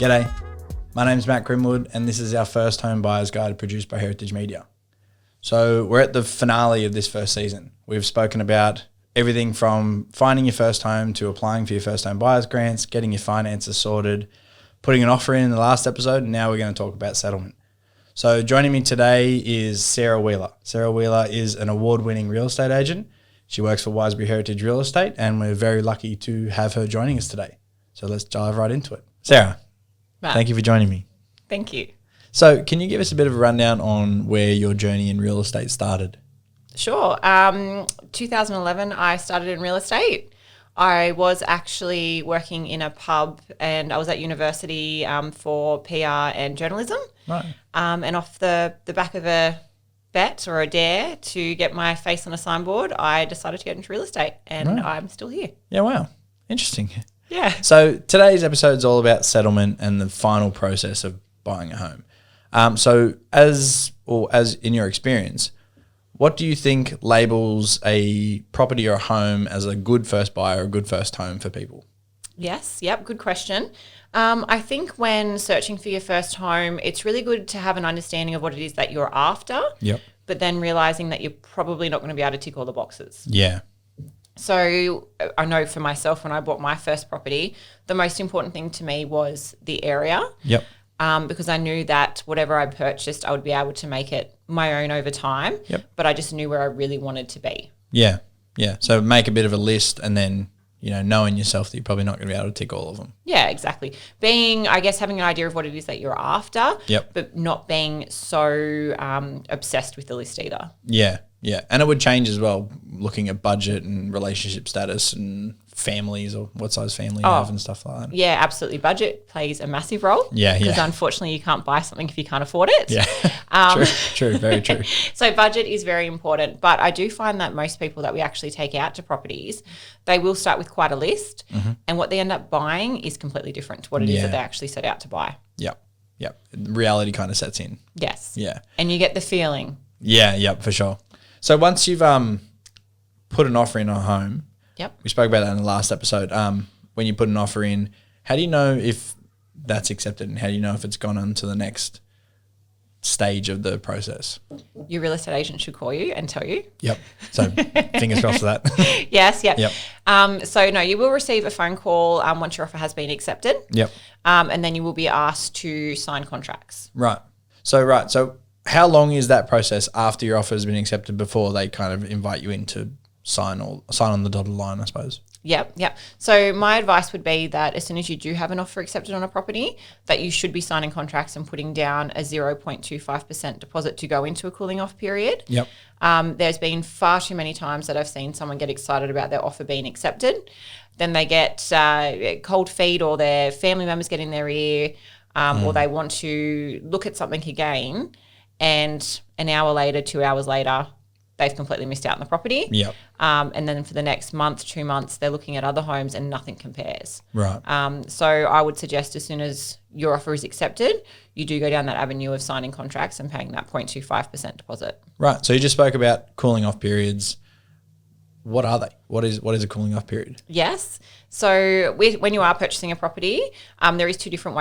G'day, my name's Matt Grimwood and this is our first home buyer's guide produced by Heritage Media. So we're at the finale of this first season. We've spoken about everything from finding your first home to applying for your first home buyer's grants, getting your finances sorted, putting an offer in the last episode, and now we're going to talk about settlement. So joining me today is Sarah Wheeler. Sarah Wheeler is an award-winning real estate agent. She works for Wisebury Heritage Real Estate and we're very lucky to have her joining us today. So let's dive right into it. Sarah, Matt, thank you for joining me. Thank you. So can you give us a bit of a rundown on where your journey in real estate started? Sure. 2011, I started in real estate. I was actually working in a pub and I was at university for PR and journalism. Right. And off the back of a bet or a dare to get my face on a signboard, I decided to get into real estate and Right. I'm still here. Yeah, wow. Interesting. Yeah. So today's episode is all about settlement and the final process of buying a home. So as in your experience, what do you think labels a property or a home as a good first buy or a good first home for people? Yes. Yep. Good question. I think when searching for your first home, it's really good to have an understanding of what it is that you're after. Yep. But then realizing that you're probably not going to be able to tick all the boxes. Yeah. So I know for myself, when I bought my first property, the most important thing to me was the area. Yep. Because I knew that whatever I purchased, I would be able to make it my own over time. Yep. But I just knew where I really wanted to be. Yeah. Yeah. So make a bit of a list and then, knowing yourself that you're probably not going to be able to tick all of them. Yeah, exactly. Having an idea of what it is that you're after, Yep. but not being so obsessed with the list either. Yeah. Yeah. And it would change as well, looking at budget and relationship status and families or what size family you have and stuff like that. Yeah, absolutely. Budget plays a massive role. Yeah, Because yeah. unfortunately you can't buy something if you can't afford it. Yeah. True. Very true. So budget is very important. But I do find that most people that we actually take out to properties, they will start with quite a list. Mm-hmm. And what they end up buying is completely different to what it is that they actually set out to buy. Yep. Yep. Reality kind of sets in. Yes. Yeah. And you get the feeling. Yeah. Yep. For sure. So once you've put an offer in on a home, Yep. we spoke about that in the last episode. When you put an offer in, how do you know if that's accepted and how do you know if it's gone on to the next stage of the process? Your real estate agent should call you and tell you. Yep. So fingers crossed for that. Yes. Yep. Yep. So no, you will receive a phone call once your offer has been accepted. Yep. And then you will be asked to sign contracts. Right. So how long is that process after your offer has been accepted before they kind of invite you in to sign on the dotted line, I suppose? Yep. So my advice would be that as soon as you do have an offer accepted on a property, that you should be signing contracts and putting down a 0.25% deposit to go into a cooling off period. Yep. There's been far too many times that I've seen someone get excited about their offer being accepted. Then they get cold feet or their family members get in their ear or they want to look at something again and an hour later, 2 hours later, they've completely missed out on the property. Yep. And then for the next month, 2 months, they're looking at other homes and nothing compares. Right. So I would suggest as soon as your offer is accepted, you do go down that avenue of signing contracts and paying that 0.25% deposit. Right. So you just spoke about cooling off periods. What are they? What is a cooling off period? Yes. So when you are purchasing a property, there is two different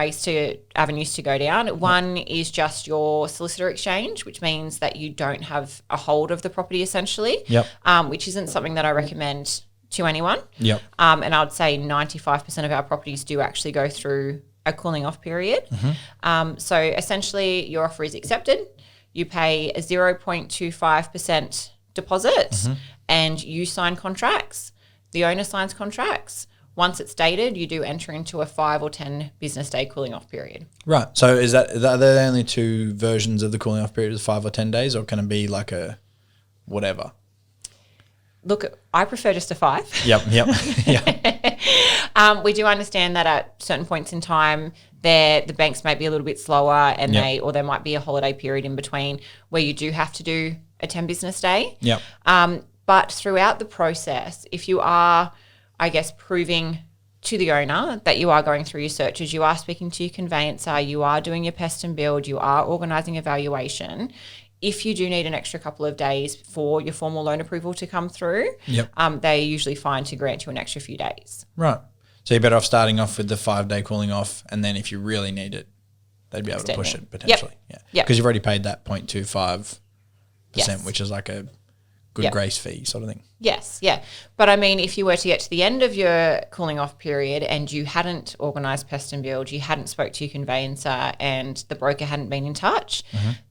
avenues to go down. One is just your solicitor exchange, which means that you don't have a hold of the property essentially, Yep. Which isn't something that I recommend to anyone. Yep. And I would say 95% of our properties do actually go through a cooling off period. Mm-hmm. So essentially your offer is accepted. You pay a 0.25% deposit and you sign contracts. The owner signs contracts. Once it's dated, you do enter into a 5 or 10 business day cooling off period. Right. So are there the only two versions of the cooling off period, is 5 or 10 days, or can it be like a whatever? Look, I prefer just a 5. Yep. Yeah. We do understand that at certain points in time, the banks may be a little bit slower and there might be a holiday period in between where you do have to do a 10 business day. Yep. But throughout the process, if you are, I guess, proving to the owner that you are going through your searches, you are speaking to your conveyancer, you are doing your pest and build, you are organising a valuation, if you do need an extra couple of days for your formal loan approval to come through, they're usually fine to grant you an extra few days. Right. So you're better off starting off with the 5-day cooling off, and then if you really need it, they'd be able to push it potentially. Yep. Yeah, because you've already paid that 0.25%, Yes. which is like a good grace fee sort of thing. Yes, yeah. But I mean, if you were to get to the end of your cooling off period and you hadn't organised pest and build, you hadn't spoke to your conveyancer and the broker hadn't been in touch,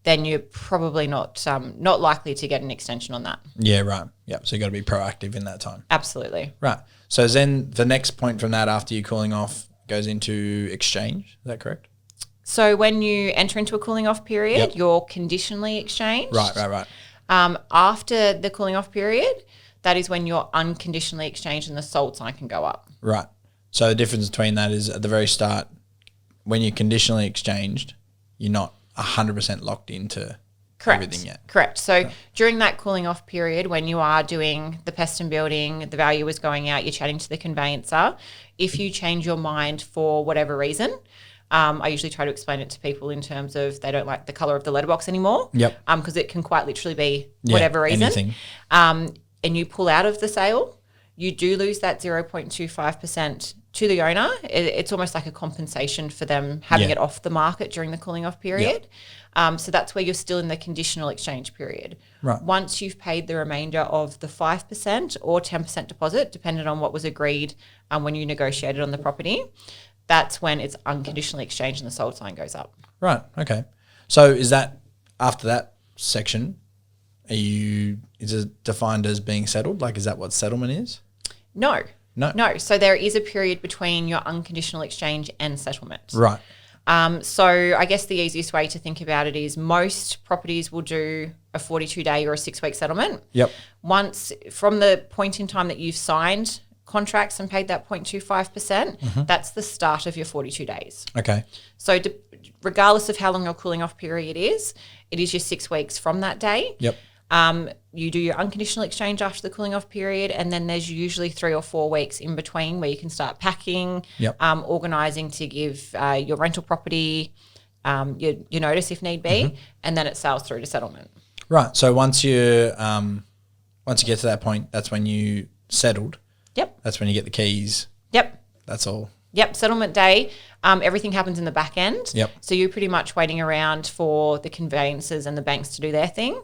then you're probably not likely to get an extension on that. Yeah, right. Yeah, so you got to be proactive in that time. Absolutely. Right. So then the next point from that after you're cooling off goes into exchange. Is that correct? So when you enter into a cooling off period, you're conditionally exchanged. Right. After the cooling off period, that is when you're unconditionally exchanged and the sold sign can go up. Right. So the difference between that is at the very start, when you're conditionally exchanged, you're not 100% locked into everything yet. Correct. So during that cooling off period, when you are doing the pest and building, the value is going out, you're chatting to the conveyancer, if you change your mind for whatever reason, I usually try to explain it to people in terms of they don't like the colour of the letterbox anymore. Yep. Because it can quite literally be whatever reason. Anything. And you pull out of the sale, you do lose that 0.25% to the owner. It's almost like a compensation for them having it off the market during the cooling off period. So that's where you're still in the conditional exchange period. Right. Once you've paid the remainder of the 5% or 10% deposit, depending on what was agreed when you negotiated on the property, that's when it's unconditionally exchanged and the sold sign goes up. Right. Okay. So is that after that section, is it defined as being settled? Like, is that what settlement is? No. So there is a period between your unconditional exchange and settlement. Right. So I guess the easiest way to think about it is most properties will do a 42-day or a 6-week settlement. Yep. Once from the point in time that you've signed contracts and paid that 0.25%, that's the start of your 42 days. Okay. So regardless of how long your cooling off period is, it is your 6 weeks from that day. Yep. You do your unconditional exchange after the cooling off period, and then there's usually 3 or 4 weeks in between where you can start packing, organising to give your rental property your notice if need be, and then it sails through to settlement. Right. So once you get to that point, that's when you settled. Yep. That's when you get the keys. Yep. That's all. Yep. Settlement day. Everything happens in the back end. Yep. So you're pretty much waiting around for the conveyancers and the banks to do their thing.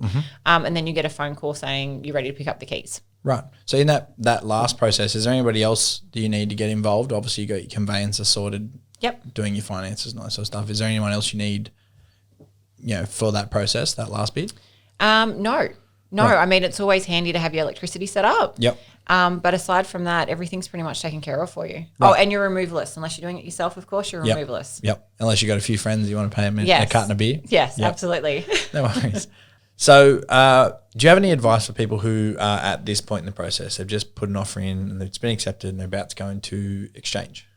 And then you get a phone call saying you're ready to pick up the keys. Right. So in that last process, is there anybody else do you need to get involved? Obviously you got your conveyancer sorted. Yep. Doing your finances and all that sort of stuff. Is there anyone else you need, for that process, that last bit? No. Right. I mean, it's always handy to have your electricity set up. Yep. But aside from that, everything's pretty much taken care of for you. Right. Oh, and you're removalists. Unless you're doing it yourself, of course, you're removalists. Yep. Unless you got a few friends you want to pay them a carton of beer. Yes, absolutely. No worries. So do you have any advice for people who are at this point in the process? They've just put an offer in and it's been accepted and they're about to go into exchange?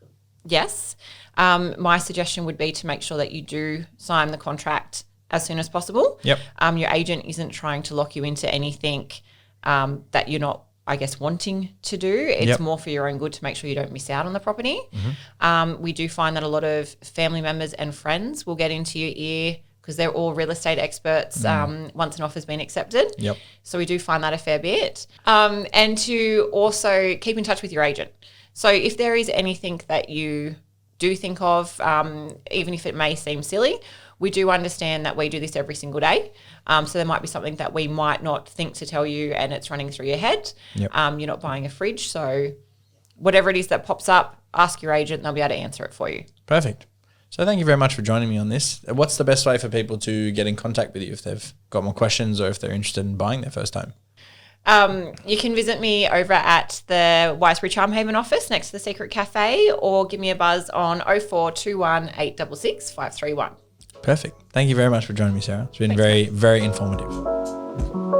Yes. My suggestion would be to make sure that you do sign the contract as soon as possible. Yep. Your agent isn't trying to lock you into anything that you're not, I guess, wanting to do. It's more for your own good to make sure you don't miss out on the property. We do find that a lot of family members and friends will get into your ear because they're all real estate experts once an offer's been accepted. Yep. So we do find that a fair bit. And to also keep in touch with your agent. So if there is anything that you do think of, even if it may seem silly, we do understand that we do this every single day. So there might be something that we might not think to tell you and it's running through your head. Yep. You're not buying a fridge. So whatever it is that pops up, ask your agent and they'll be able to answer it for you. Perfect. So thank you very much for joining me on this. What's the best way for people to get in contact with you if they've got more questions or if they're interested in buying their first home? You can visit me over at the Wisebury Charmhaven office next to the Secret Cafe or give me a buzz on 0421 866 531. Perfect. Thank you very much for joining me, Sarah. It's been very, very informative.